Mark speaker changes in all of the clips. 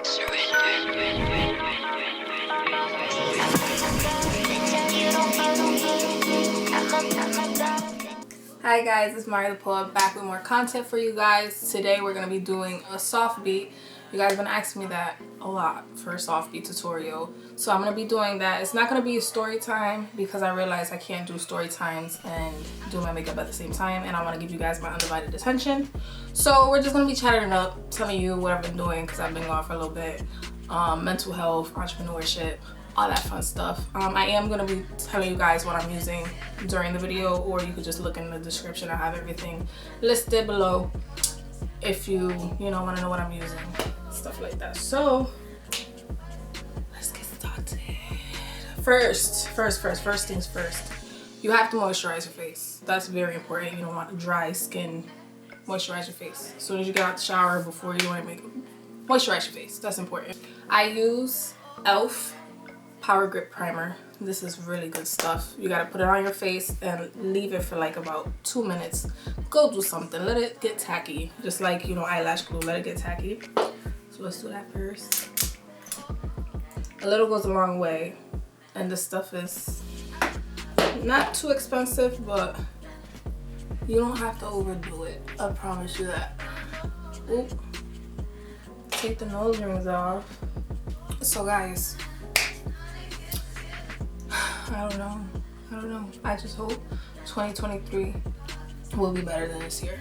Speaker 1: Hi guys, it's Mario the Poet back with more content for you guys. Today we're going to be doing a soft beat. You guys have been asking me that a lot for a soft beat tutorial. So I'm going to be doing that. It's not going to be a story time because I realize I can't do story times and do my makeup at the same time. And I want to give you guys my undivided attention. So we're just going to be chatting up, telling you what I've been doing because I've been gone for a little bit. Mental health, entrepreneurship, all that fun stuff. I am going to be telling you guys what I'm using during the video, or you could just look in the description. I have everything listed below if you want to know what I'm using, stuff like that. So let's get started. First things first, you have to moisturize your face. That's very important. You don't want dry skin. Moisturize your face as soon as you get out the shower, before you do any makeup. Moisturize your face. That's important. I use e.l.f. Power Grip Primer. This is really good stuff. You gotta put it on your face and leave it for like about 2 minutes. Go do something. Let it get tacky. Just like, eyelash glue. Let it get tacky. So let's do that first. A little goes a long way. And this stuff is not too expensive, but you don't have to overdo it. I promise you that. Oop. Take the nose rings off. So guys, I don't know. I just hope 2023 will be better than this year.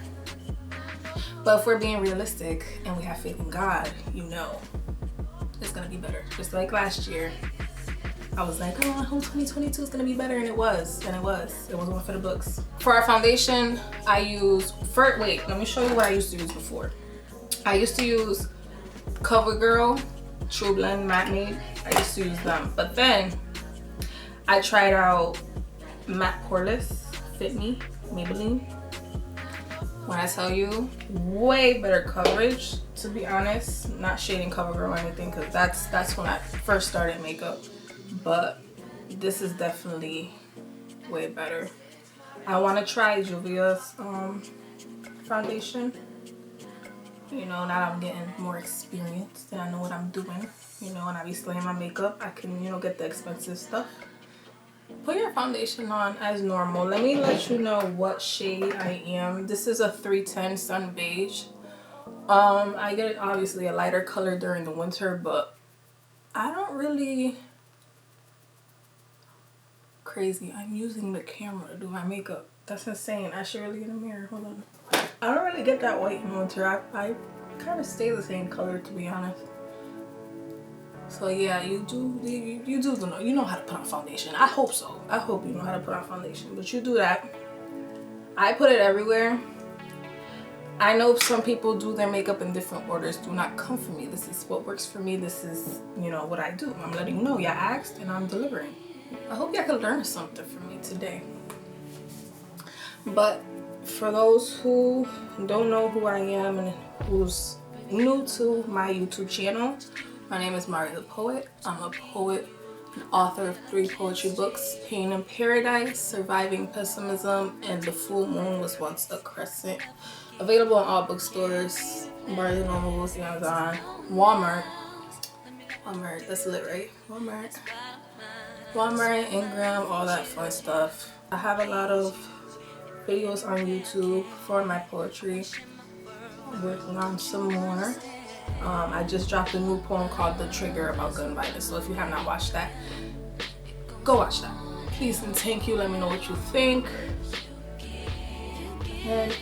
Speaker 1: But if we're being realistic and we have faith in God, it's gonna be better. Just like last year, I was like, oh, I hope 2022 is gonna be better, and it was. It was one for the books. For our foundation, I use, let me show you what I used to use before. I used to use CoverGirl True Blend Matte Made. I used to use them, but then I tried out Matte Poreless Fit Me Maybelline. When I tell you, way better coverage, to be honest. Not shading CoverGirl or anything, because that's when I first started makeup, but this is definitely way better. I want to try Juvia's foundation. Now that I'm getting more experience and I know what I'm doing, and I be slaying my makeup, I can, get the expensive stuff. Put your foundation on as normal. Let me let you know what shade I am. This is a 310 Sun Beige. I get obviously a lighter color during the winter, but I don't really... Crazy. I'm using the camera to do my makeup. That's insane. I should really get a mirror. Hold on. I don't really get that white in winter. I kind of stay the same color, to be honest. So yeah, you know how to put on foundation. I hope so. I hope you know how to put on foundation, but you do that. I put it everywhere. I know some people do their makeup in different orders. Do not come for me. This is what works for me. This is, what I do. I'm letting you know. Y'all asked and I'm delivering. I hope y'all can learn something from me today. But for those who don't know who I am and who's new to my YouTube channel, my name is Mario the Poet. I'm a poet and author of 3 poetry books: Pain in Paradise, Surviving Pessimism, and The Full Moon Was Once a Crescent. Available in all bookstores, Barnes & Noble, Amazon, Walmart, that's lit, right? Walmart, Ingram, all that fun stuff. I have a lot of videos on YouTube for my poetry. I'm working on some more. I just dropped a new poem called The Trigger about gun violence. So if you have not watched that, go watch that. Please and thank you. Let me know what you think. And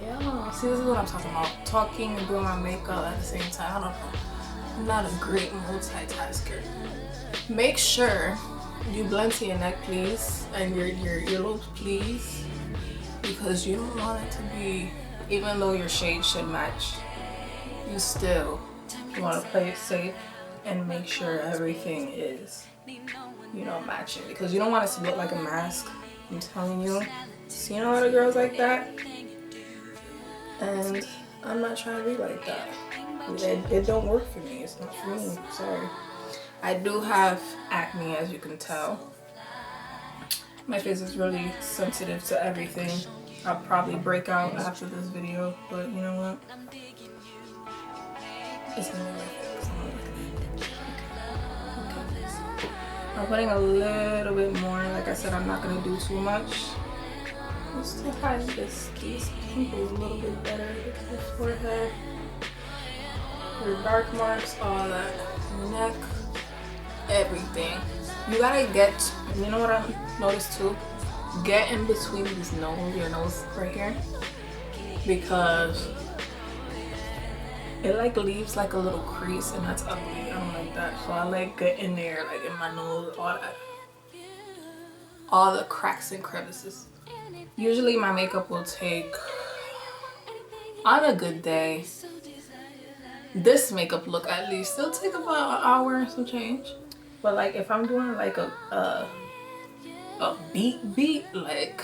Speaker 1: yeah, see, this is what I'm talking about. Talking and doing my makeup at the same time. I don't know. I'm not a great multitasker. Make sure you blend to your neck, please, and your earlobes, please, because you don't want it to be, even though your shade should match, you still want to play it safe and make sure everything is, matching, because you don't want it to look like a mask. I'm telling you. Seen a lot of girls like that, and I'm not trying to be like that. It don't work for me. It's not for me. Sorry. I do have acne, as you can tell. My face is really sensitive to everything. I'll probably break out after this video, but you know what? It's gonna be worth it. Okay. I'm putting a little bit more. Like I said, I'm not gonna do too much. Just to hide these pimples a little bit better. Your forehead, your dark marks, all that, neck, everything. You gotta get, you know what I noticed too? Get in between these your nose right here, because it like leaves like a little crease and that's ugly. I don't like that. So I like get in there, like in my nose, all the cracks and crevices. Usually my makeup will take, on a good day, this makeup look at least, it'll take about an hour and some change. But like if I'm doing like a beat, like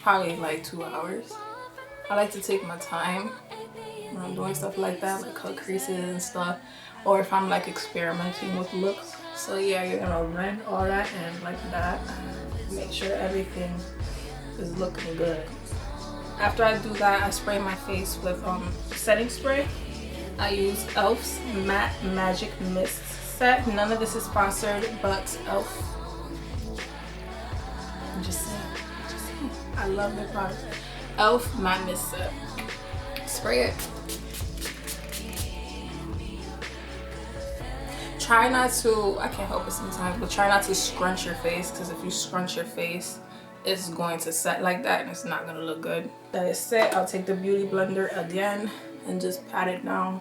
Speaker 1: probably like 2 hours. I like to take my time when I'm doing stuff like that, like cut creases and stuff, or if I'm like experimenting with looks. So yeah, you're gonna blend all that and like that, make sure everything is looking good. After I do that, I spray my face with setting spray. I use e.l.f.'s Matte Magic Mist Set. None of this is sponsored, but e.l.f. I'm just saying. I love their product. e.l.f. Matte Mist Set. Spray it. Try not to, I can't help it sometimes, but try not to scrunch your face, because if you scrunch your face, it's going to set like that and it's not going to look good. That is set. I'll take the Beauty Blender again and just pat it down.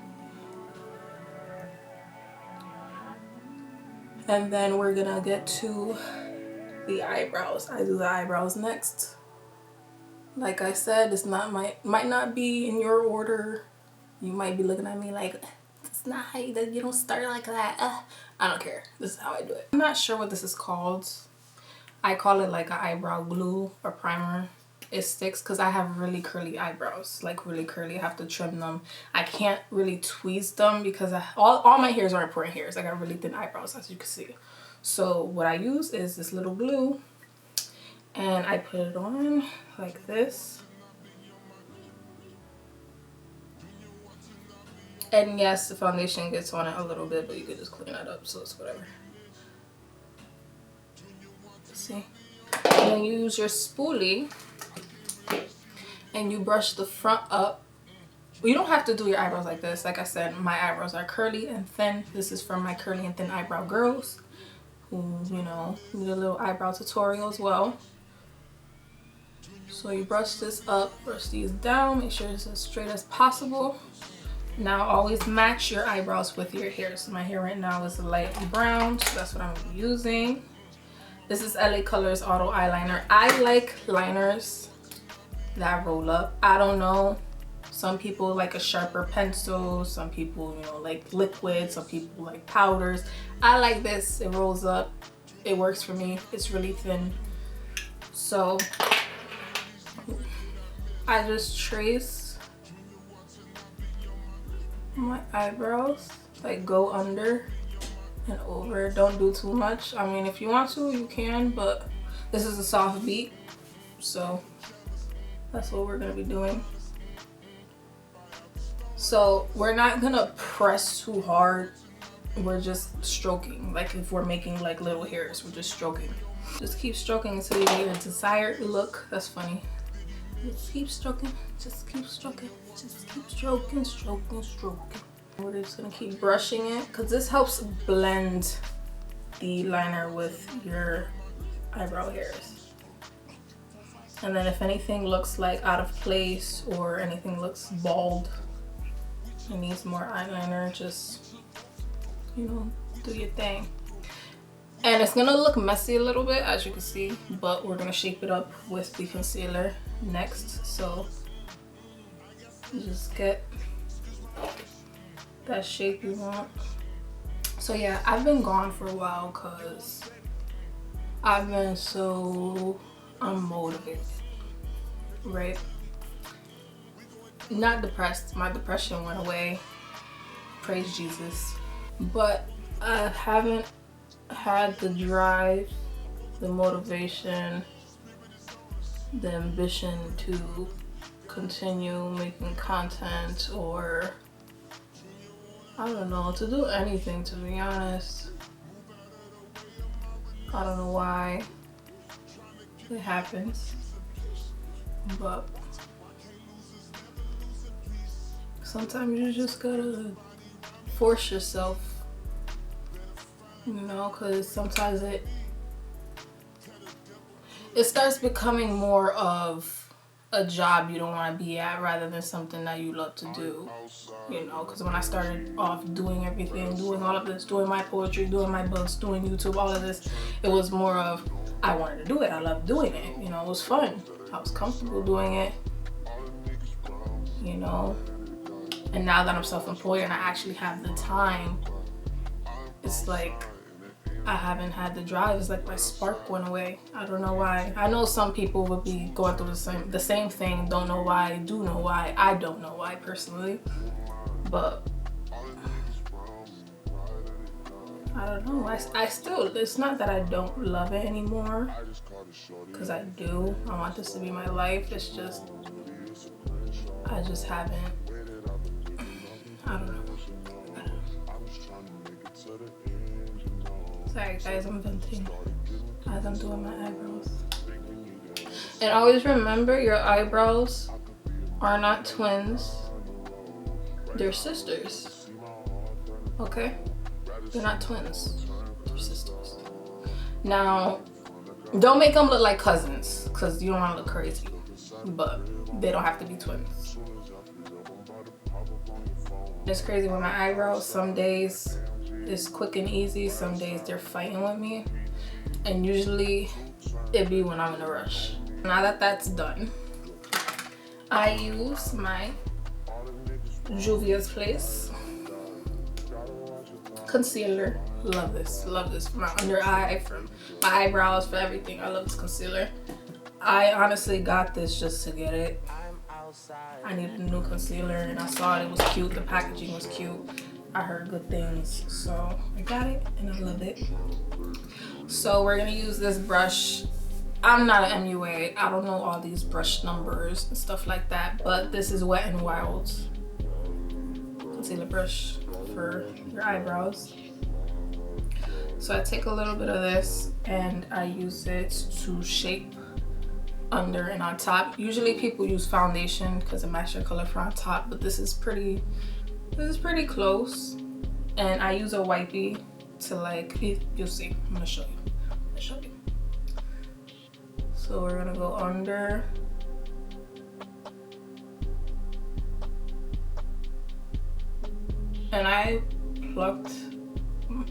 Speaker 1: And then we're going to get to the eyebrows. I do the eyebrows next. Like I said, it's not might not be in your order. You might be looking at me like, it's not how you don't start like that. I don't care. This is how I do it. I'm not sure what this is called. I call it like an eyebrow glue or primer. It sticks because I have really curly eyebrows, like really curly. I have to trim them. I can't really tweeze them because all my hairs are important hairs. I got really thin eyebrows, as you can see. So what I use is this little glue, and I put it on like this. And yes, the foundation gets on it a little bit, but you could just clean that up, so it's whatever. See? And then you use your spoolie and you brush the front up. You don't have to do your eyebrows like this. Like I said, my eyebrows are curly and thin. This is for my curly and thin eyebrow girls who, you know, need a little eyebrow tutorial as well. So you brush this up, brush these down, make sure it's as straight as possible. Now always match your eyebrows with your hair. So my hair right now is light brown, so that's what I'm using. This is LA Colors Auto Eyeliner. I like liners that roll up. I don't know. Some people like a sharper pencil. Some people, you know, like liquid. Some people like powders. I like this. It rolls up. It works for me. It's really thin. So I just trace my eyebrows. Like go under and over. Don't do too much. I mean, if you want to, you can, but this is a soft beat, so that's what we're gonna be doing. So we're not gonna press too hard. We're just stroking. Like if we're making like little hairs, we're just stroking. Just keep stroking until you get your desired look. That's funny. Just keep stroking. Just keep stroking. Just keep stroking, stroking, stroking. We're just gonna keep brushing it because this helps blend the liner with your eyebrow hairs. And then if anything looks like out of place or anything looks bald and needs more eyeliner, just, you know, do your thing. And it's gonna look messy a little bit, as you can see, but we're gonna shape it up with the concealer next. So you just get that shape you want. So yeah, I've been gone for a while because I've been so unmotivated, right? Not depressed. My depression went away, praise Jesus, but I haven't had the drive, the motivation, the ambition to continue making content or I don't know, to do anything, to be honest. I don't know why it happens, but sometimes you just gotta force yourself, you know, because sometimes it starts becoming more of a job you don't want to be at rather than something that you love to do, you know, because when I started off doing everything, doing all of this, doing my poetry, doing my books, doing YouTube, all of this, it was more of I wanted to do it. I loved doing it, you know, it was fun. I was comfortable doing it, you know. And now that I'm self-employed and I actually have the time, it's like I haven't had the drive. It's like my spark went away. I don't know why. I know some people would be going through the same thing. Don't know why. Do know why. I don't know why personally, but I don't know. I still. It's not that I don't love it anymore, because I do. I want this to be my life. It's just I just haven't. I don't know. Sorry guys, I'm venting as I'm doing my eyebrows. And always remember, your eyebrows are not twins. They're sisters. Okay? They're not twins. They're sisters. Now, don't make them look like cousins, because you don't want to look crazy. But they don't have to be twins. It's crazy with my eyebrows. Some days it's quick and easy, some days they're fighting with me, and usually it be when I'm in a rush. Now that that's done, I use my Juvia's Place concealer. Love this for my under eye, for my eyebrows, for everything. I love this concealer. I honestly got this just to get it. I needed a new concealer and I saw it was cute, the packaging was cute. I heard good things, so I got it and I love it. So we're gonna use this brush. I'm not an MUA. I don't know all these brush numbers and stuff like that, but this is Wet n Wild's concealer brush for your eyebrows. So I take a little bit of this and I use it to shape under and on top. Usually people use foundation because it matches your color for on top, but this is pretty close. And I use a wipey to, like, you'll see. I'm gonna show you. So we're gonna go under. And I plucked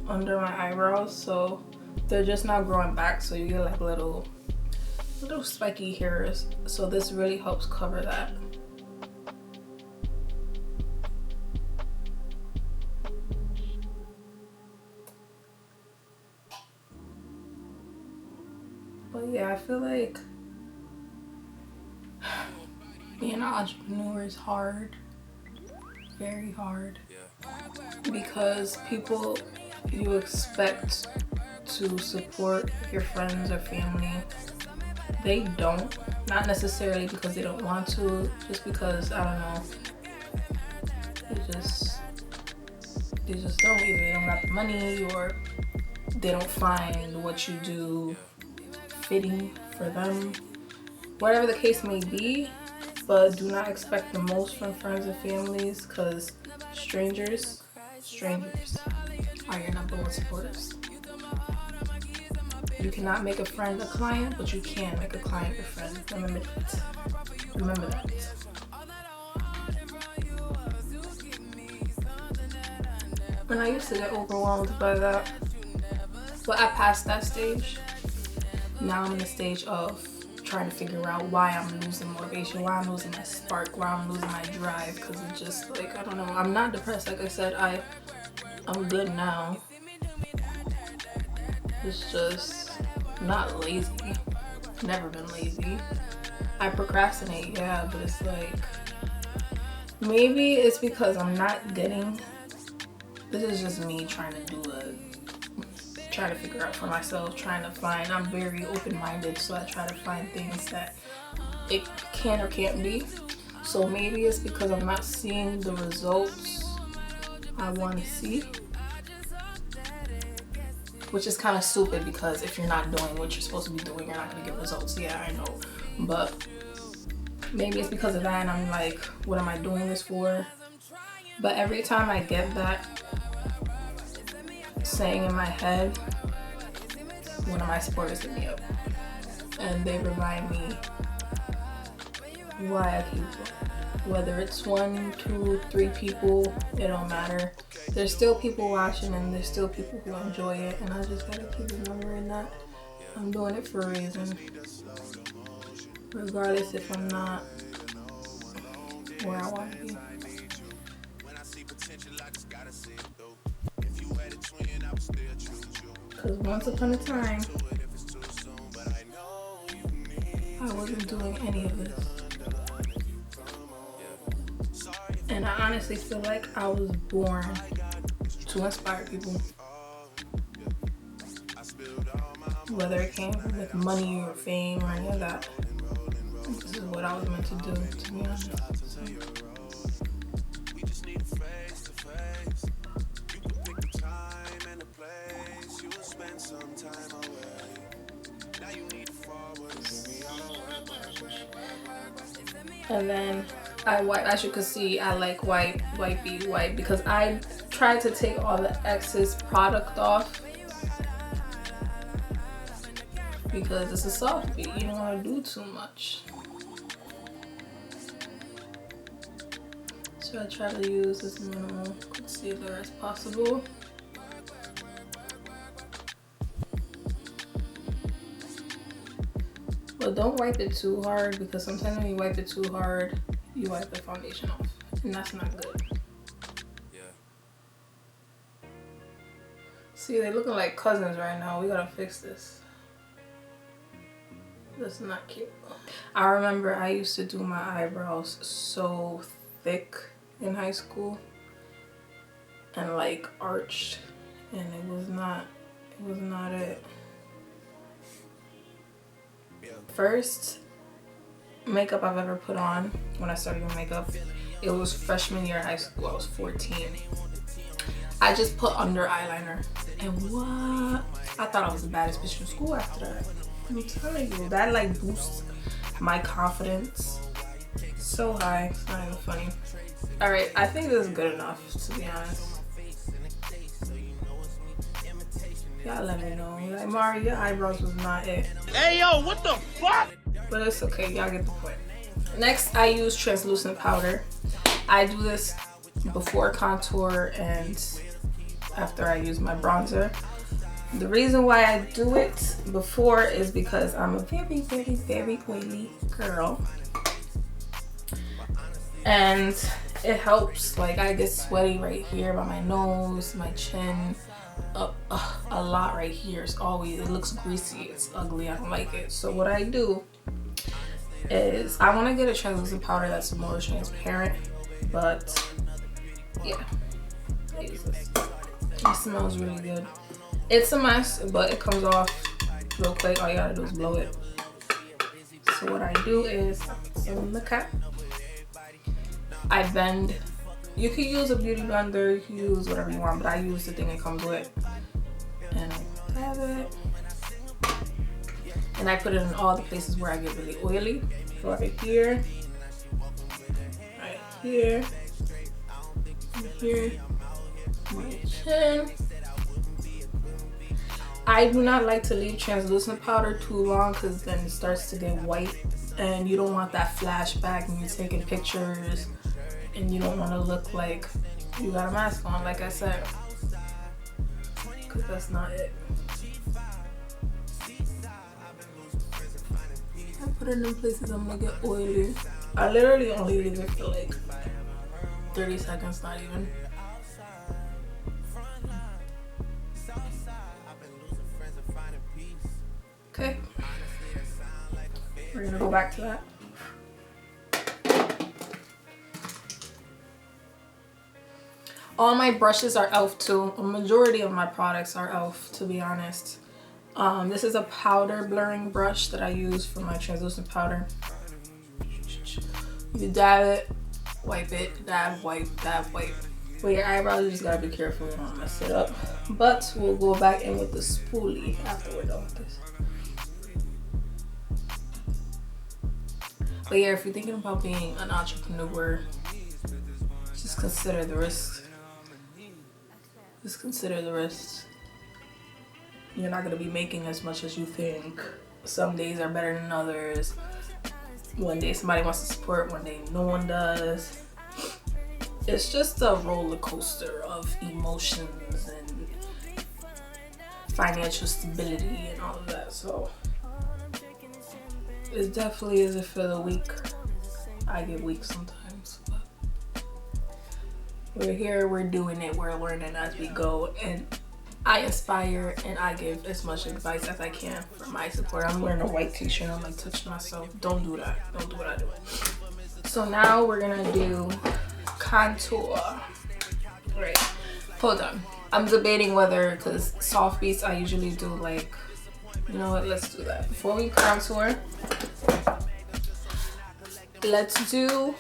Speaker 1: under my eyebrows, so they're just now growing back, so you get like little spiky hairs. So this really helps cover that. But yeah, I feel like being an entrepreneur is hard, very hard, because people you expect to support your friends or family, they don't. Not necessarily because they don't want to, just because, I don't know, they just don't. Either they don't got the money or they don't find what you do fitting for them, whatever the case may be. But do not expect the most from friends and families, because strangers are your number one supporters. You cannot make a friend a client, but you can make a client your friend. Remember that. And I used to get overwhelmed by that, but I passed that stage. Now I'm in the stage of trying to figure out why I'm losing motivation, why I'm losing my spark, why I'm losing my drive, because it's just like, I don't know. I'm not depressed, like I said. I'm good now. It's just not lazy. Never been lazy. I procrastinate, yeah, but it's like, maybe it's because I'm not getting, this is just me trying to figure out for myself, trying to find, I'm very open-minded, so I try to find things that it can or can't be. So maybe it's because I'm not seeing the results I want to see. Which is kind of stupid because if you're not doing what you're supposed to be doing, you're not going to get results. Yeah, I know. But maybe it's because of that and I'm like, what am I doing this for? But every time I get that saying in my head, one of my supporters hit me up. And they remind me why I keep it. Whether it's 1, 2, 3 people, it don't matter. There's still people watching and there's still people who enjoy it, and I just gotta keep remembering that I'm doing it for a reason. Regardless if I'm not where I want to be. Because once upon a time, I wasn't doing any of this. And I honestly feel like I was born to inspire people. Whether it came with money or fame or any of that. This is what I was meant to do, to be honest. So. And then I wipe. As you can see, I like wipe because I tried to take all the excess product off because it's a soft beat. You don't want to do too much. So I try to use as minimal concealer as possible. But don't wipe it too hard because sometimes when you wipe it too hard, you wipe the foundation off, and that's not good. Yeah. See, they're looking like cousins right now. We gotta fix this. That's not cute. I remember I used to do my eyebrows so thick in high school and like arched, and it was not it. First makeup I've ever put on when I started doing makeup, it was freshman year of high school. I was 14. I just put under eyeliner, and what? I thought I was the baddest bitch in school after that. I'm telling you, that like boosts my confidence so high. It's not even funny. All right, I think this is good enough, to be honest. Y'all let me know. Like, Mari, your eyebrows was not it.
Speaker 2: Hey, yo, what the fuck?
Speaker 1: But it's okay. Y'all get the point. Next, I use translucent powder. I do this before contour and after I use my bronzer. The reason why I do it before is because I'm a very, very, very oily girl. And it helps. Like, I get sweaty right here by my nose, my chin. A lot right here. It's always, it looks greasy, it's ugly, I don't like it. So what I do is I want to get a translucent powder that's more transparent, but yeah, I use this. It smells really good. It's a mess, but it comes off real quick. All you gotta do is blow it. So what I do is in the cap, I bend. You can use a beauty blender, you can use whatever you want, but I use the thing it comes with. And I have it. And I put it in all the places where I get really oily. So right here, right here, here, my chin. I do not like to leave translucent powder too long because then it starts to get white and you don't want that flashback when you're taking pictures. And you don't want to look like you got a mask on, like I said, because that's not it. I put it in places I'm gonna get oily. I literally only leave it for like 30 seconds, not even. Okay, we're gonna go back to that. All my brushes are e.l.f. too. A majority of my products are e.l.f. to be honest. This is a powder blurring brush that I use for my translucent powder. You dab it, wipe it, dab, wipe, With your eyebrows, you just gotta be careful you don't mess it up. But we'll go back in with the spoolie after we're done with this. But yeah, if you're thinking about being an entrepreneur, just consider the risks. Just consider the risks. You're not gonna be making as much as you think. Some days are better than others. One day somebody wants to support, one day no one does. It's just a roller coaster of emotions and financial stability and all of that. So it definitely isn't for the weak. I get weak sometimes, but we're here, we're doing it, we're learning as we go, and I inspire and I give as much advice as I can for my support. I'm wearing a white t-shirt, I'm like touching myself. Don't do that. Don't do what I do. So now we're gonna do contour. Right. Hold on. I'm debating whether, because soft beats I usually do like, you know what, let's do that. Before we contour, let's do,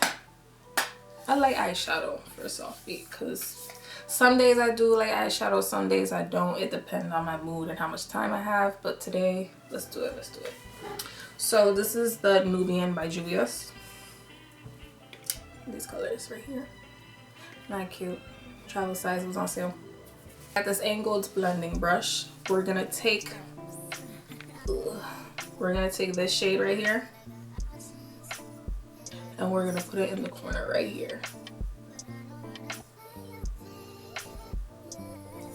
Speaker 1: I like eyeshadow for a soft beat because some days I do like eyeshadow, some days I don't. It depends on my mood and how much time I have. But today, let's do it. Let's do it. So this is the Nubian by Juvia. These colors right here. Not cute. Travel size was on sale. At this angled blending brush, we're gonna take this shade right here, and we're gonna put it in the corner right here.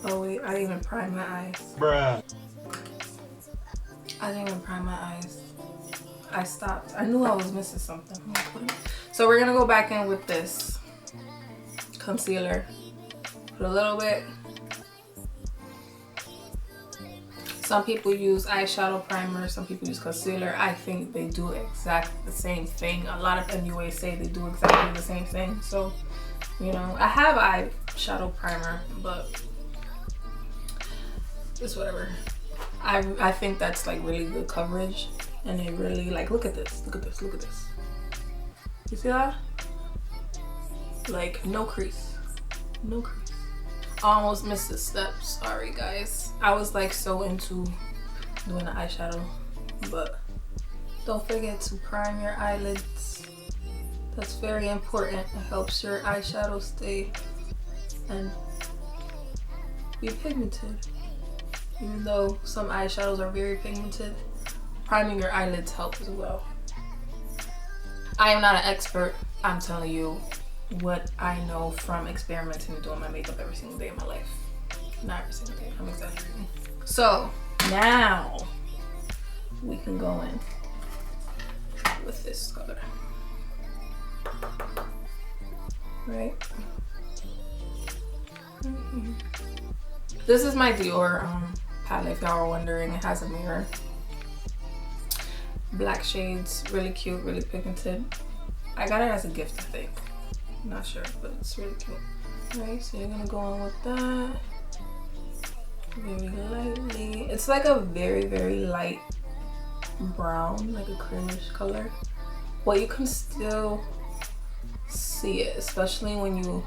Speaker 1: Oh wait, I didn't even prime my eyes.
Speaker 2: Bruh.
Speaker 1: I didn't even prime my eyes. I stopped. I knew I was missing something. So we're gonna go back in with this concealer. Put a little bit. Some people use eyeshadow primer, some people use concealer. I think they do exactly the same thing. A lot of MUAs say they do exactly the same thing. So, you know, I have eyeshadow primer, but it's whatever. I think that's like really good coverage, and it really, like, look at this, look at this, look at this. You see that? Like, no crease, no crease. I almost missed a step, sorry guys. I was like so into doing the eyeshadow, but don't forget to prime your eyelids. That's very important. It helps your eyeshadow stay and be pigmented. Even though some eyeshadows are very pigmented, priming your eyelids helps as well. I am not an expert. I'm telling you what I know from experimenting and doing my makeup every single day of my life. Not every single day, I'm exaggerating. So now we can go in with this color. Right? This is my Dior palette, if y'all are wondering. It has a mirror. Black shades, really cute, really pigmented. I got it as a gift, I think. I'm not sure, but it's really cute. Right, so you're gonna go on with that. Very lightly. It's like a very, very light brown, like a creamish color. But you can still see it, especially when you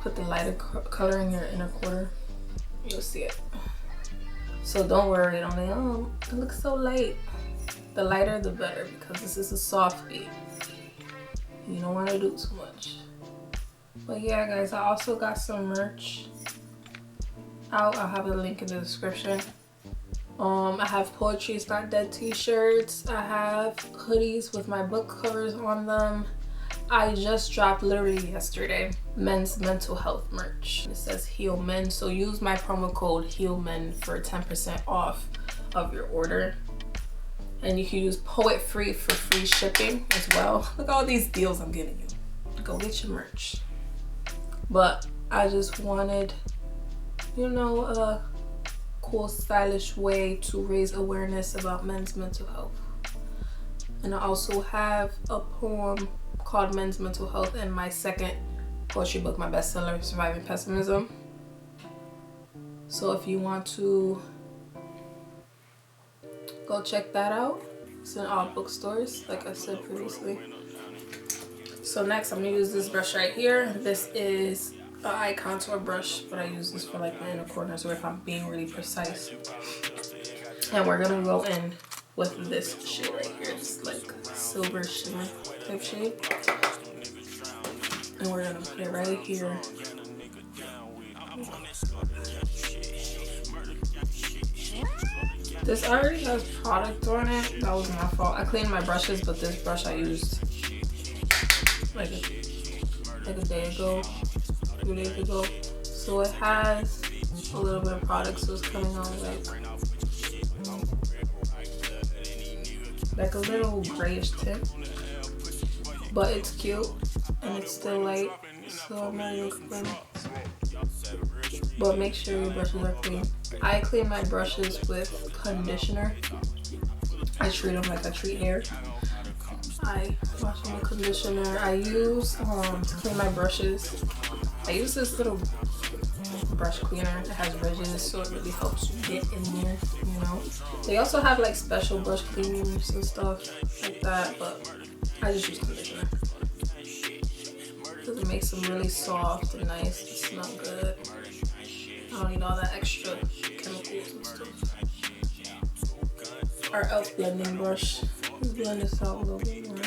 Speaker 1: put the lighter color in your inner quarter. You'll see it. So don't worry, don't think, oh, it looks so light. The lighter the better, because this is a soft beat. You don't want to do too much. But yeah guys, I also got some merch out. I'll have a link in the description. I have Poetry is Not Dead t-shirts. I have hoodies with my book covers on them. I just dropped literally yesterday men's mental health merch. It says Heal Men, so use my promo code HEALMEN for 10% off of your order. And you can use Poet Free for free shipping as well. Look at all these deals I'm giving you. Go get your merch. But I just wanted, you know, a cool, stylish way to raise awareness about men's mental health. And I also have a poem called Men's Mental Health in my second poetry book, my bestseller, Surviving Pessimism. So if you want to go check that out, it's in all bookstores, like I said previously. So next I'm gonna use this brush right here. This is an eye contour brush, but I use this for like the inner corners or if I'm being really precise. And we're gonna go in with this shade right here. It's like silver shimmer type shade. And we're gonna put it right here. This already has product on it. That was my fault. I cleaned my brushes, but this brush I used like a day ago, 2 days ago. So it has a little bit of product, so it's coming on like a little grayish tint. But it's cute and it's still light, so I'm not even complaining. But make sure your brushes are clean. I clean my brushes with conditioner. I treat them like I treat hair. I wash them with conditioner. I use to clean my brushes. I use this little brush cleaner. It has ridges, so it really helps you get in there, you know. They also have like special brush cleaners and stuff like that, but I just use conditioner because it makes them really soft and nice and smell good. I don't need all that extra chemicals and stuff. Our e.l.f. blending brush. Let's blend this out a little bit more.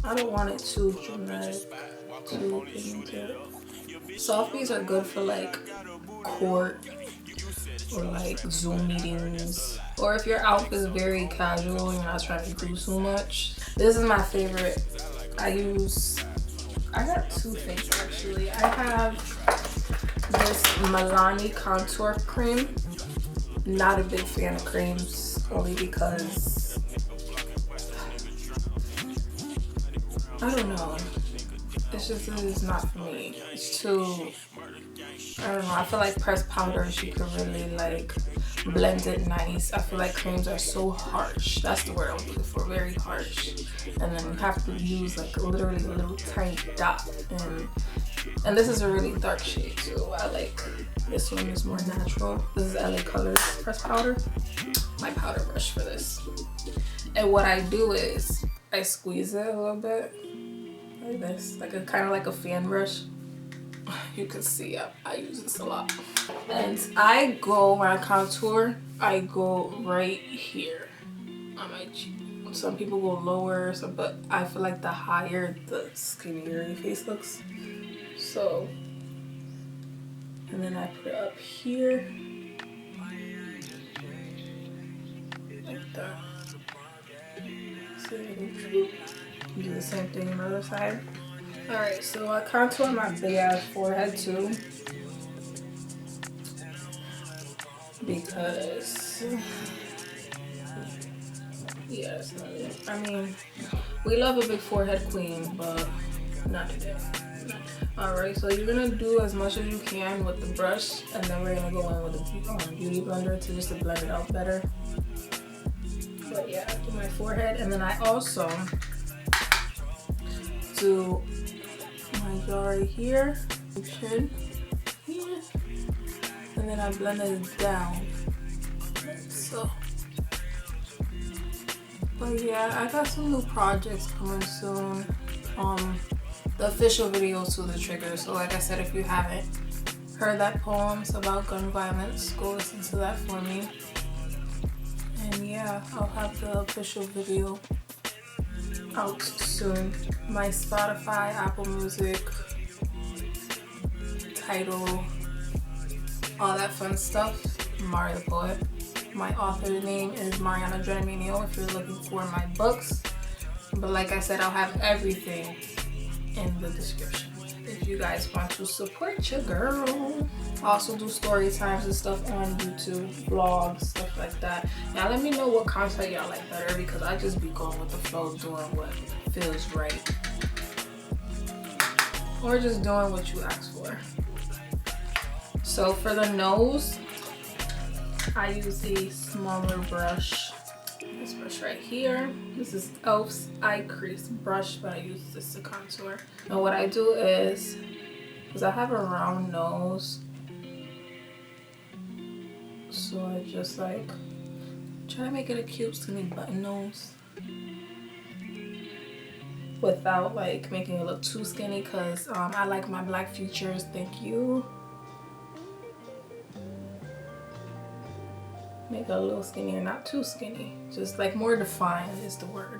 Speaker 1: I don't want it too dramatic, too pigmented. Soft beads are good for like court or like Zoom meetings, or if your outfit is very casual and you're not trying to do too much. This is my favorite. I got two things actually. I have this Maybelline contour cream. Not a big fan of creams, only because I don't know. It's just it's not for me. It's too, I don't know. I feel like pressed powders you can really like blend it nice. I feel like creams are so harsh. That's the word I'm looking for. Very harsh. And then you have to use like literally a little tiny dot. And this is a really dark shade too. I like this one. Is more natural. This is LA Colors pressed powder. My powder brush for this. And what I do is I squeeze it a little bit like this, like a kind of like a fan brush. You can see I use this a lot. And I go when I contour, I go right here on my cheek. Some people go lower, but I feel like the higher, the skinnier your face looks. So, and then I put it up here, like that. So, do the same thing on the other side. Alright, so I contour my big ass forehead too, because yeah, that's not it. I mean, we love a big forehead queen, but not today. Alright, so you're gonna do as much as you can with the brush, and then we're gonna go in with the beauty blender to just to blend it out better. But yeah, I do my forehead, and then I also do my jaw right here, chin here, and then I blend it down. So, but yeah, I got some new projects coming soon. The official video to the trigger. So like I said, if you haven't heard that poems about gun violence, go listen to that for me. And yeah, I'll have the official video out soon. My Spotify, Apple Music, Tidal, all that fun stuff. Mari the Poet. My author name is Mariana Drenminio if you're looking for my books. But like I said, I'll have everything in the description if you guys want to support your girl. I also do story times and stuff on YouTube, vlogs, stuff like that. Now let me know what content y'all like better, because I just be going with the flow, doing what feels right, or just doing what you ask for. So for the nose, I use a smaller brush. This brush right here. This is e.l.f.'s eye crease brush, but I use this to contour. And what I do is, because I have a round nose, so I just like try to make it a cute skinny button nose. without like making it look too skinny, because I like my black features. Thank you. Make it a little skinnier, not too skinny, just like more defined is the word.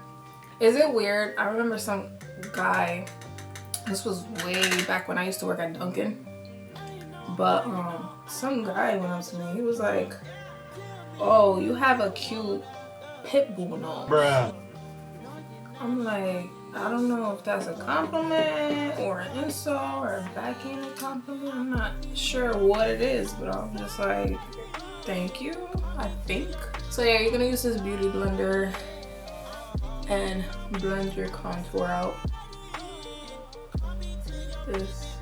Speaker 1: Is it weird? I remember some guy, this was way back when I used to work at Dunkin', but some guy went up to me. He was like, "Oh, you have a cute pit bull nose."
Speaker 2: Bruh.
Speaker 1: I'm like, I don't know if that's a compliment or an insult or a backhanded compliment. I'm not sure what it is, but I'm just like, thank you, I think. So yeah, you're gonna use this beauty blender and blend your contour out. This,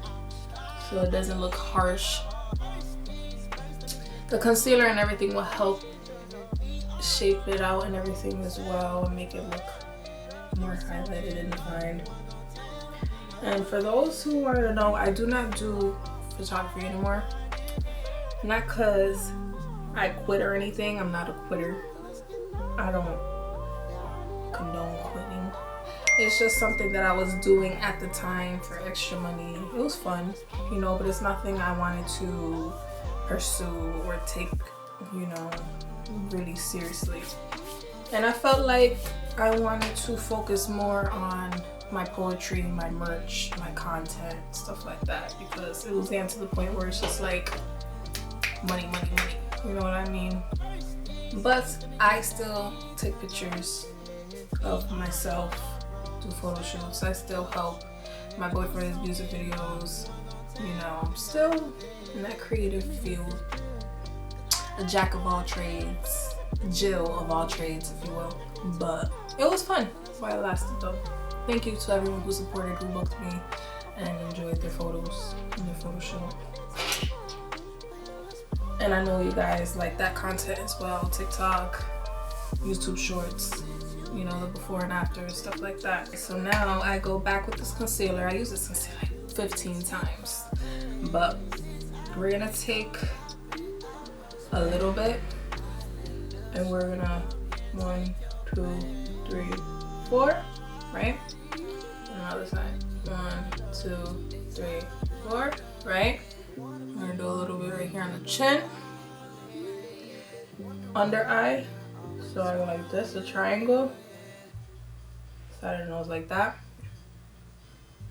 Speaker 1: so it doesn't look harsh. The concealer and everything will help shape it out and everything as well and make it look more highlighted and defined. And for those who want to know, I do not do photography anymore. Not because I quit or anything. I'm not a quitter. I don't condone quitting. It's just something that I was doing at the time for extra money. It was fun, you know, but it's nothing I wanted to pursue or take, you know, really seriously. And I felt like I wanted to focus more on my poetry, my merch, my content, stuff like that, because it was getting to the point where it's just like money, money, money. You know what I mean? But I still take pictures of myself, do photo shoots. I still help my boyfriend's music videos. You know, I'm still in that creative field. A jack of all trades, Jill of all trades, if you will. But it was fun while it lasted though. Thank you to everyone who supported, who booked me and enjoyed their photos in their photo shoot. And I know you guys like that content as well. TikTok, YouTube shorts, you know, the before and after, stuff like that. So now I go back with this concealer. I use this concealer like 15 times. But we're gonna take a little bit and we're gonna 1, 2, 3, 4, right? On the other side. 1, 2, 3, 4, right? I'm gonna do a little bit right here on the chin. Under eye. So I go like this, a triangle. Side of the nose like that.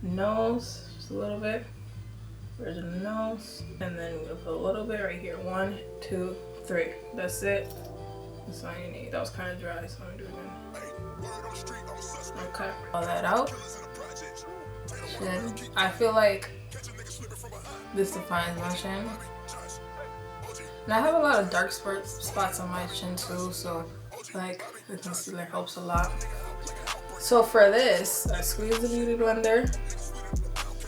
Speaker 1: Nose, just a little bit. Bridge of the nose. And then we're gonna put a little bit right here. 1, 2, 3. That's it. That's all you need. That was kind of dry, so I'm gonna do it again. Okay. All that out. Chin. I feel like this defines my chin. And I have a lot of dark spots on my chin too, so like the concealer helps a lot. So for this, I squeeze the beauty blender.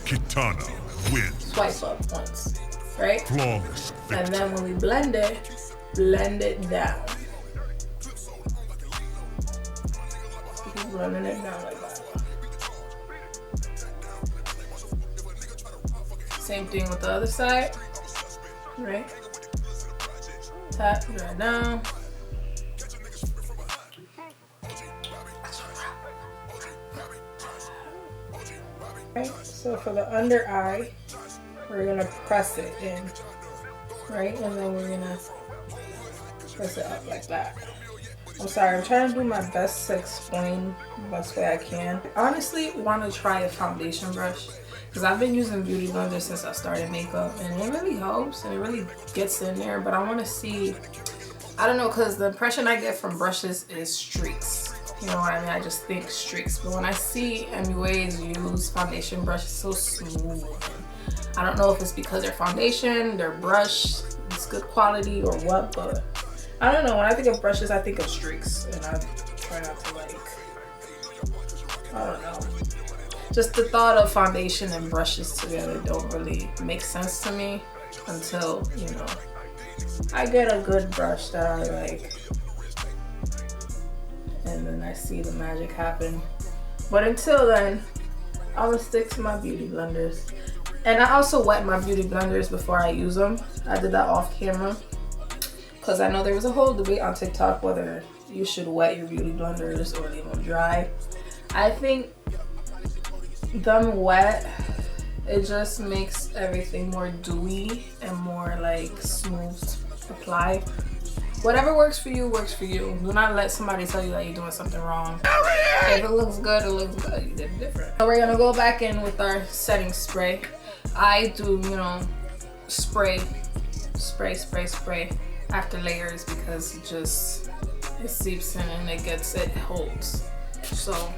Speaker 2: Kitana wins.
Speaker 1: Swipe up once, right?
Speaker 2: Flawless.
Speaker 1: And then when we blend it down. Keep running it down like that. Same thing with the other side, right? Tap, right down. Right, so for the under eye, we're gonna press it in, right? And then we're gonna press it up like that. I'm sorry, I'm trying to do my best to explain the best way I can. I honestly want to try a foundation brush because I've been using beauty blender since I started makeup, and it really helps and it really gets in there. But I want to see, I don't know, because the impression I get from brushes is streaks. You know what I mean? I just think streaks. But when I see MUAs use foundation brush, it's so smooth. I don't know if it's because their foundation, their brush, it's good quality or what, but I don't know. When I think of brushes, I think of streaks, and I try not to like, I don't know. Just the thought of foundation and brushes together don't really make sense to me until, you know, I get a good brush that I like. And then I see the magic happen. But until then, I'm gonna stick to my beauty blenders. And I also wet my beauty blenders before I use them. I did that off camera because I know there was a whole debate on TikTok whether you should wet your beauty blenders or leave them dry. I think them wet, it just makes everything more dewy and more like smooth to apply. Whatever works for you works for you. Do not let somebody tell you that you're doing something wrong. If it looks good, it looks good. You did it different. So we're gonna go back in with our setting spray. I do, you know, spray after layers because it seeps in and it holds. So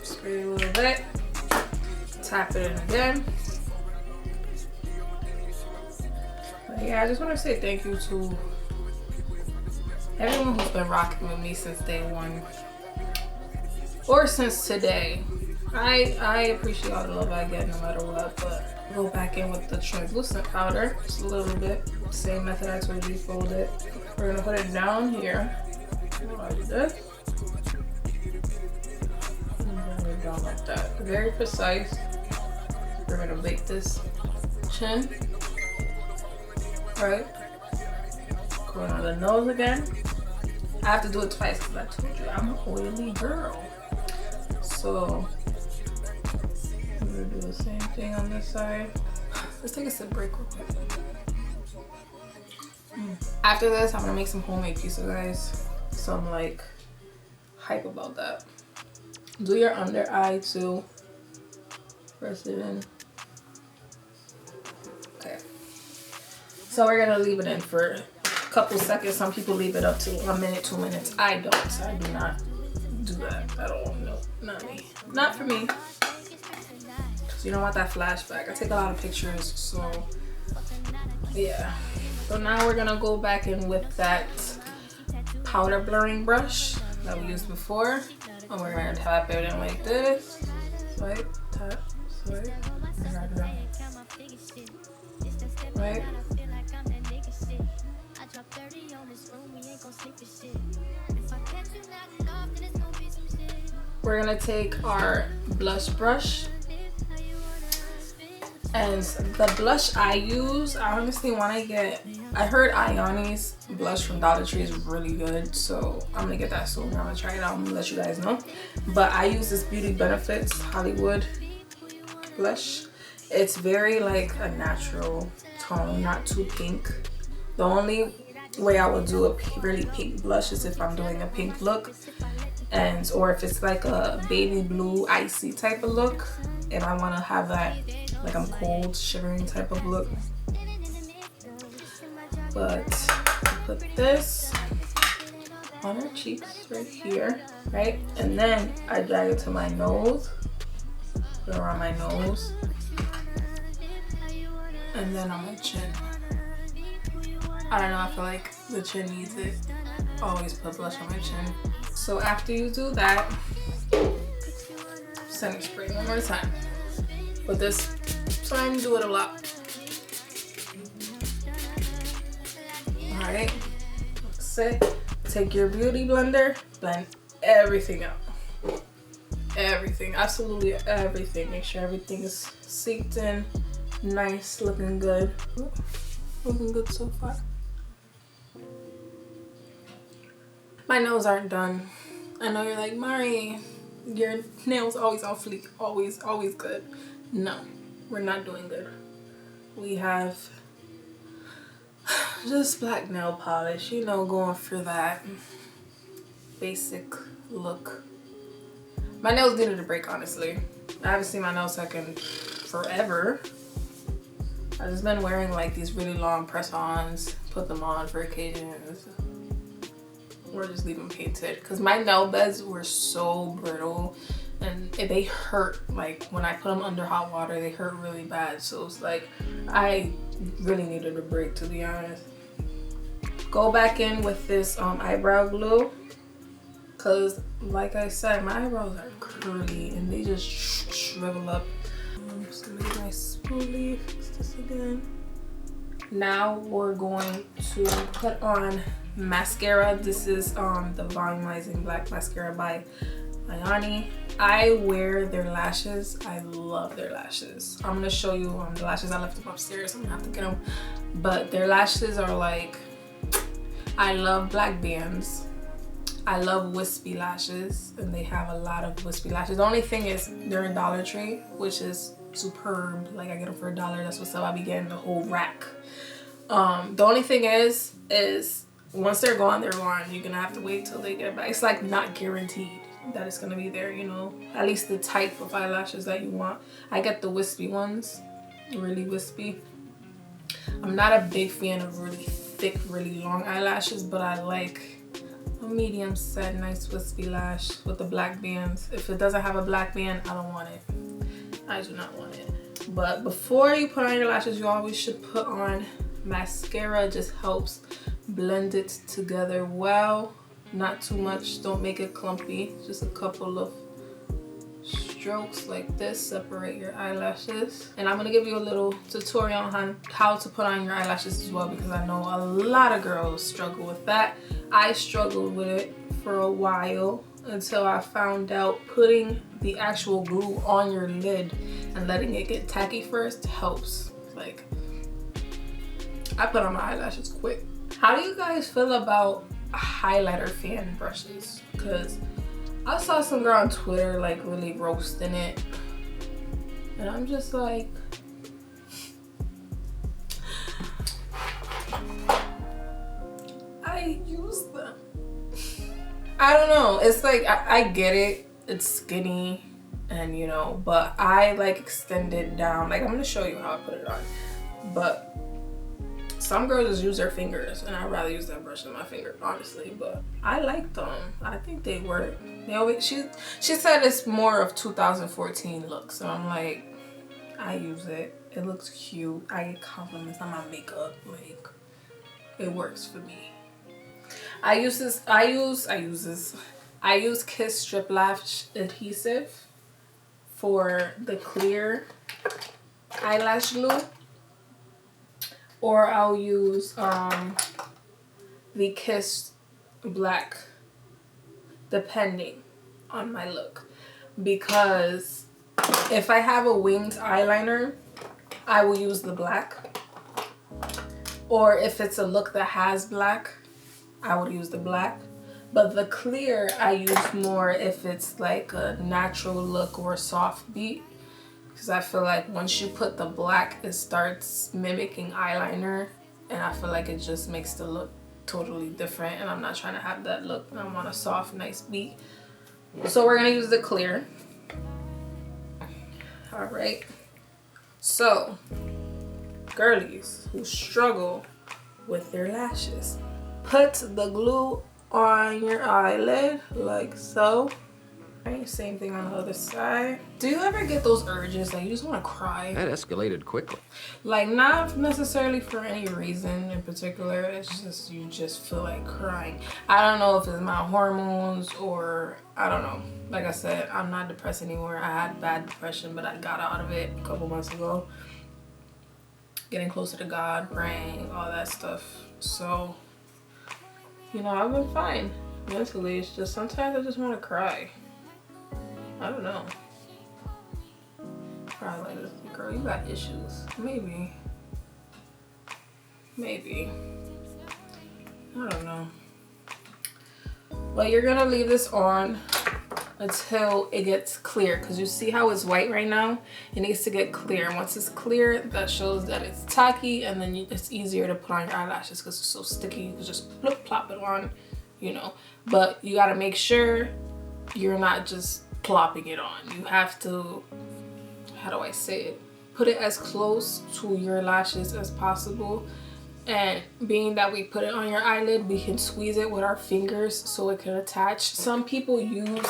Speaker 1: spray a little bit, tap it in again. But yeah, I just want to say thank you to everyone who's been rocking with me since day one or since today. I appreciate all the love I get no matter what. But go back in with the translucent powder just a little bit. Same method I told you, fold it. We're gonna put it down here like this. And bring it down like that. Very precise. We're gonna bake this chin. Right. Going on the nose again. I have to do it twice because I told you I'm an oily girl. So I'm gonna do the same thing on this side. Let's take a sip break real quick. After this, I'm gonna make some homemade pizza, guys. So I'm like hype about that. Do your under eye too. Press it in. Okay. So we're gonna leave it in for a couple seconds. Some people leave it up to 1 minute, 2 minutes. I don't. So I do not do that at all. No, not me. Not for me. So you don't want that flashback. I take a lot of pictures, so yeah. So now we're gonna go back in with that powder blurring brush that we used before. And we're gonna tap it in like this. Swipe, tap, swipe, and down. Right? We're gonna take our blush brush, and the blush I use, I honestly want to get, I heard Ioni's blush from Dollar Tree is really good, so I'm gonna get that soon. I'm gonna try it out. I'm gonna let you guys know. But I use this Beauty Benefits Hollywood blush. It's very like a natural tone, not too pink. The only way I would do a really pink blush is if I'm doing a pink look, and or if it's like a baby blue icy type of look and I want to have that like I'm cold shivering type of look. But put this on her cheeks right here, right? And then I drag it to my nose, put it around my nose, and then on my chin. I don't know, I feel like the chin needs it. Always put blush on my chin. So after you do that, setting spray one more time. But this time, do it a lot. Alright, that's it. Take your beauty blender, blend everything out. Everything, absolutely everything. Make sure everything is seeped in, nice, looking good. Looking good so far. My nails aren't done. I know you're like, Mari, your nails always on fleek, always good. No, we're not doing good. We have just black nail polish, you know, going for that basic look. My nails needed a break, honestly. I haven't seen my nail tech in forever. I've just been wearing like these really long press-ons, put them on for occasions, or just leave them painted. Because my nail beds were so brittle and they hurt. Like when I put them under hot water, they hurt really bad. So it's like I really needed a break, to be honest. Go back in with this eyebrow glue, because like I said, my eyebrows are curly and they just shrivel up. I'm just gonna get my spoolie, fix this again. Now we're going to put on mascara. This is the Volumizing Black Mascara by Ioni. I wear their lashes. I love their lashes. I'm gonna show you the lashes I left them upstairs. I'm gonna have to get them. But their lashes are like, I love black bands. I love wispy lashes, and they have a lot of wispy lashes. The only thing is they're in Dollar Tree, which is superb. Like I get them for $1. That's what's up. I be getting the whole rack. The only thing is once they're gone, they're gone. You're gonna have to wait till they get back. It's like not guaranteed that it's gonna be there, you know. At least the type of eyelashes that you want. I get the wispy ones, really wispy. I'm not a big fan of really thick, really long eyelashes, but I like a medium set, nice wispy lash with the black bands. If it doesn't have a black band, I don't want it. I do not want it. But before you put on your lashes, you always should put on mascara. It just helps blend it together well. Not too much, don't make it clumpy. Just a couple of strokes like this separate your eyelashes. And I'm gonna give you a little tutorial on how to put on your eyelashes as well, because I know a lot of girls struggle with that. I struggled with it for a while until I found out putting the actual glue on your lid and letting it get tacky first helps. Like, I put on my eyelashes quick. How do you guys feel about highlighter fan brushes? Because I saw some girl on Twitter like really roasting it, and I'm just like, I use them. I don't know. It's like I get it. It's skinny, and you know, but I like extend it down. Like I'm gonna show you how I put it on, but some girls just use their fingers, and I'd rather use that brush than my finger, honestly. But I like them. I think they work. They always, she said it's more of 2014 look, so I'm like, I use it. It looks cute. I get compliments on my makeup. Like, it works for me. I use Kiss Strip Lash Adhesive for the clear eyelash glue. Or I'll use the Kiss Black, depending on my look. Because if I have a winged eyeliner, I will use the black. Or if it's a look that has black, I would use the black. But the clear I use more if it's like a natural look or a soft beat. Because I feel like once you put the black, it starts mimicking eyeliner, and I feel like it just makes the look totally different, and I'm not trying to have that look. I want a soft, nice beat. So we're gonna use the clear. All right. So, girlies who struggle with their lashes, put the glue on your eyelid like so. Right, same thing on the other side. Do you ever get those urges that you just want to cry?
Speaker 3: That escalated quickly.
Speaker 1: Like, not necessarily for any reason in particular. It's just you just feel like crying. I don't know if it's my hormones or I don't know. Like I said, I'm not depressed anymore. I had bad depression, but I got out of it a couple months ago. Getting closer to God, praying, all that stuff. So, you know, I've been fine mentally. It's just sometimes I just want to cry. I don't know. Probably like this. Girl, you got issues. Maybe. Maybe. I don't know. But you're gonna leave this on until it gets clear, because you see how it's white right now? It needs to get clear. Once it's clear, that shows that it's tacky, and then it's easier to put on your eyelashes because it's so sticky. You can just plop it on, you know. But you gotta make sure you're not just plopping it on. You have to, how do I say it? Put it as close to your lashes as possible. And being that we put it on your eyelid, we can squeeze it with our fingers so it can attach. Some people use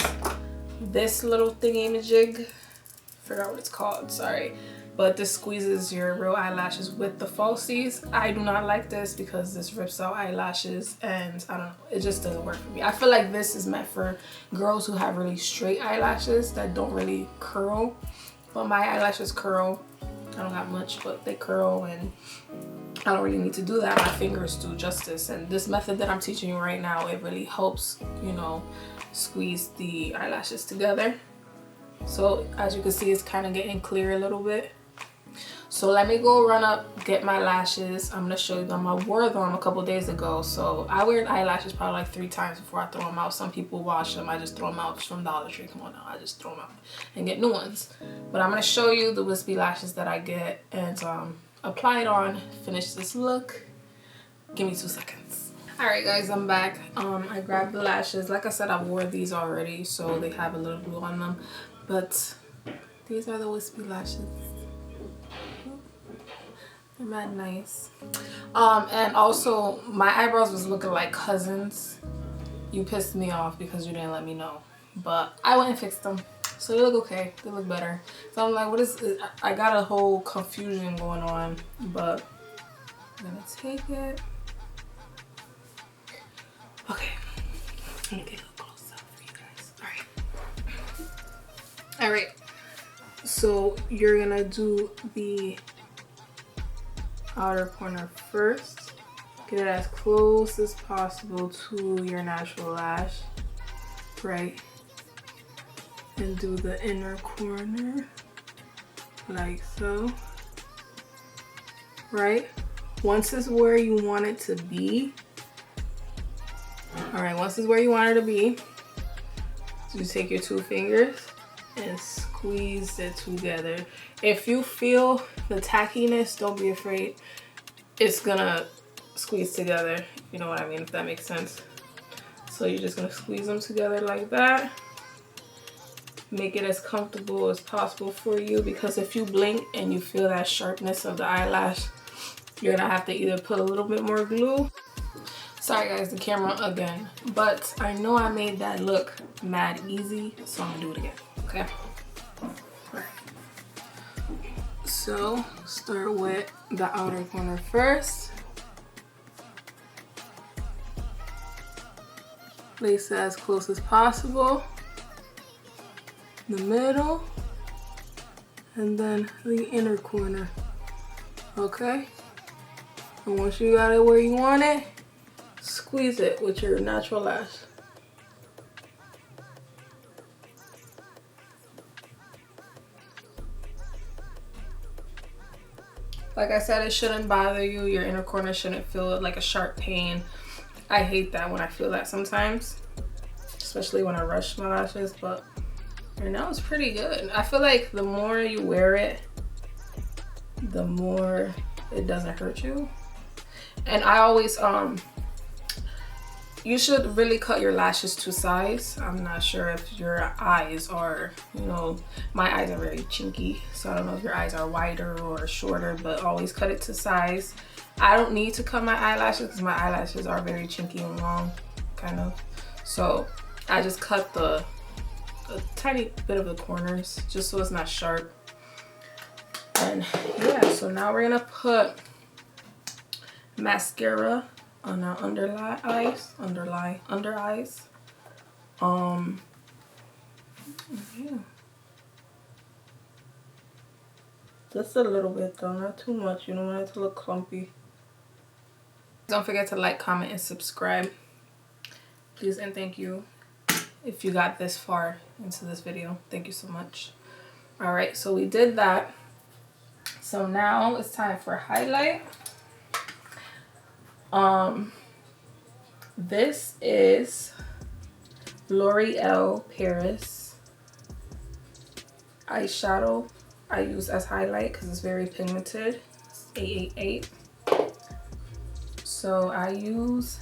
Speaker 1: this little thingy-majig. Forgot what it's called, sorry. But this squeezes your real eyelashes with the falsies. I do not like this because this rips out eyelashes, and I don't know, it just doesn't work for me. I feel like this is meant for girls who have really straight eyelashes that don't really curl. But my eyelashes curl. I don't have much, but they curl, and I don't really need to do that. My fingers do justice. And this method that I'm teaching you right now, it really helps, you know, squeeze the eyelashes together. So as you can see, it's kind of getting clear a little bit. So let me go run up, get my lashes. I'm gonna show you them. I wore them a couple days ago. So I wear eyelashes probably like 3 times before I throw them out. Some people wash them. I just throw them out from Dollar Tree. Come on now, I just throw them out and get new ones. But I'm gonna show you the wispy lashes that I get and apply it on, finish this look. Give me 2 seconds. Alright guys, I'm back. I grabbed the lashes. Like I said, I wore these already, so they have a little glue on them. But these are the wispy lashes. They're mad nice. And also my eyebrows was looking like cousins. You pissed me off because you didn't let me know. But I went and fixed them. So they look okay. They look better. So I'm like, what is it? I got a whole confusion going on. But I'm gonna take it. Okay. Let me get a close up for you guys. Alright. So you're gonna do the outer corner first. Get it as close as possible to your natural lash, right? And do the inner corner like so, right? Once it's where you want it to be, all right, once it's where you want it to be, you take your 2 fingers and squeeze it together. If you feel the tackiness, don't be afraid. It's gonna squeeze together. You know what I mean, if that makes sense. So you're just gonna squeeze them together like that. Make it as comfortable as possible for you, because if you blink and you feel that sharpness of the eyelash, you're gonna have to either put a little bit more glue. Sorry guys, the camera again. But I know I made that look mad easy, so I'm gonna do it again, okay? Alright. So start with the outer corner first. Place it as close as possible. The middle. And then the inner corner. Okay? And once you got it where you want it, squeeze it with your natural lash. Like I said, it shouldn't bother you. Your inner corner shouldn't feel like a sharp pain. I hate that when I feel that sometimes, especially when I rush my lashes, but right now it's pretty good. I feel like the more you wear it, the more it doesn't hurt you. And I always, you should really cut your lashes to size. I'm not sure if your eyes are, you know, my eyes are very chinky, so I don't know if your eyes are wider or shorter, but always cut it to size. I don't need to cut my eyelashes because my eyelashes are very chinky and long, kind of. So I just cut a tiny bit of the corners just so it's not sharp. And yeah, so now we're gonna put mascara on our under eyes. Yeah. Just a little bit though, not too much. You don't want it to look clumpy. Don't forget to like, comment, and subscribe. Please and thank you if you got this far into this video. Thank you so much. All right, so we did that. So now it's time for highlight. This is L'Oreal Paris eyeshadow. I use as highlight because it's very pigmented. It's 888. So I use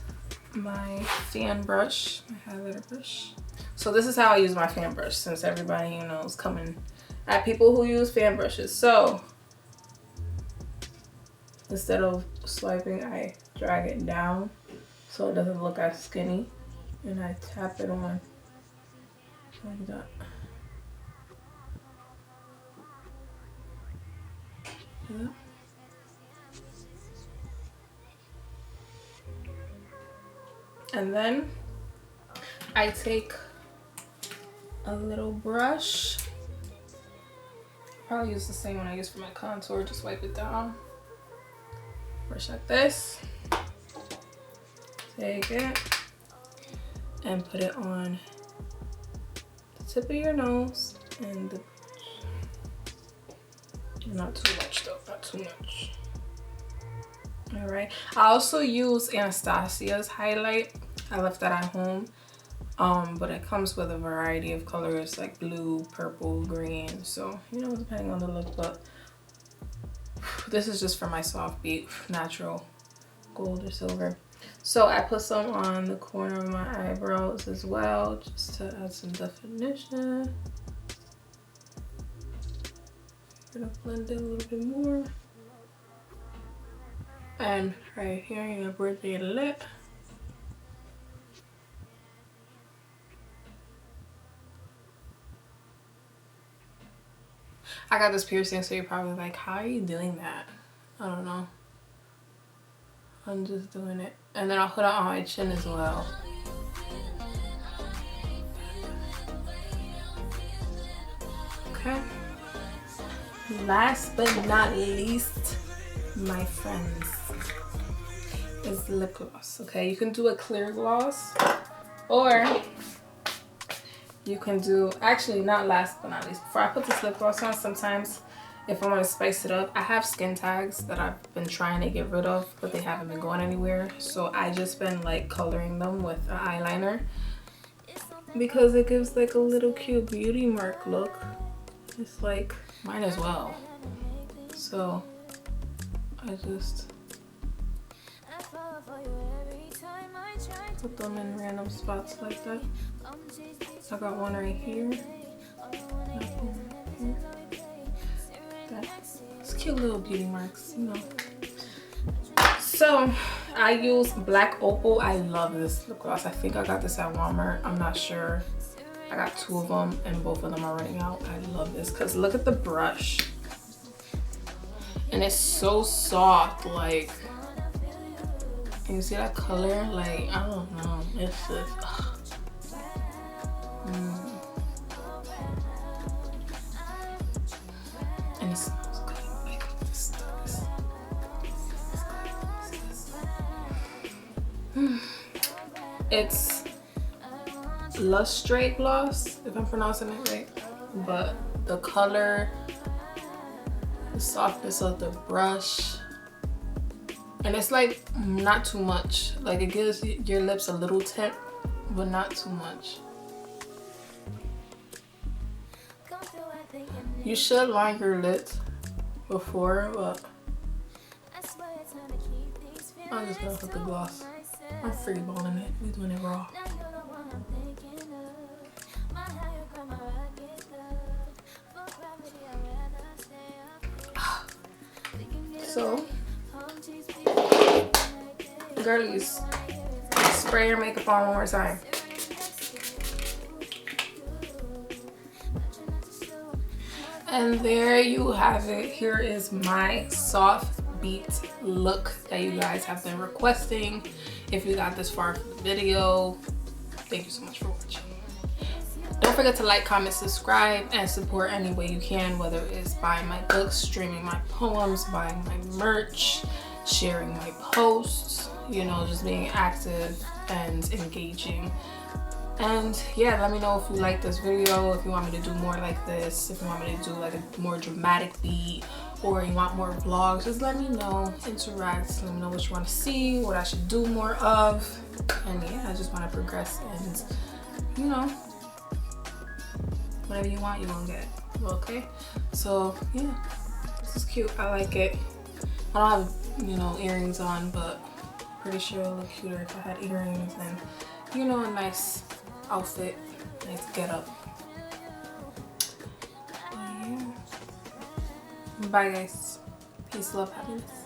Speaker 1: my fan brush, my highlighter brush. So this is how I use my fan brush, since everybody, you know, is coming at people who use fan brushes. So instead of swiping, I drag it down so it doesn't look as skinny, and I tap it on like that. Yeah. And then I take a little brush. Probably use the same one I use for my contour. Just wipe it down. Brush like this. Take it and put it on the tip of your nose and Not too much though, not too much. All right, I also use Anastasia's highlight. I left that at home. But it comes with a variety of colors like blue, purple, green. So, you know, depending on the look, but this is just for my soft beat, natural gold or silver. So I put some on the corner of my eyebrows as well, just to add some definition. Gonna blend it a little bit more. And right here, you're gonna bridge your lip. I got this piercing, so you're probably like, how are you doing that? I don't know. I'm just doing it. And then I'll put it on my chin as well. Okay. Last but not least, my friends, is lip gloss. Okay, you can do a clear gloss, or you can do, actually not last but not least, before I put this lip gloss on, sometimes if I want to spice it up, I have skin tags that I've been trying to get rid of, but they haven't been going anywhere. So I just been like coloring them with an eyeliner because it gives like a little cute beauty mark look. It's like, might as well. So I just put them in random spots like that. I got one right here. It's cute little beauty marks, you know. So I use Black Opal. I love this lip gloss. I think I got this at Walmart. I'm not sure. I got 2 of them and both of them are running out. I love this because look at the brush. And it's so soft, like, can you see that color? Like, I don't know. It's just, and it smells good. Like this. It's Lustre gloss, if I'm pronouncing it right. But the color, the softness of the brush, and it's like not too much. Like, it gives your lips a little tint, but not too much. You should line your lips before, but I'm just gonna put the gloss. I'm free balling it. We're doing it raw. So, girlies, spray your makeup on one more time. And there you have it. Here is my soft beat look that you guys have been requesting. If you got this far from the video, thank you so much for watching. Don't forget to like, comment, subscribe, and support any way you can, whether it's buying my books, streaming my poems, buying my merch, sharing my posts, you know, just being active and engaging. And yeah, let me know if you like this video, if you want me to do more like this, if you want me to do like a more dramatic beat, or you want more vlogs. Just let me know, interact, let me know what you want to see, what I should do more of. And yeah, I just want to progress, and you know, whatever you want, you're gonna get. Okay, so yeah, this is cute. I like it. I don't have, you know, earrings on, but pretty sure it'll look cuter if I had earrings and, you know, a nice outfit, nice get up. Yeah. Bye guys. Peace, love, happiness.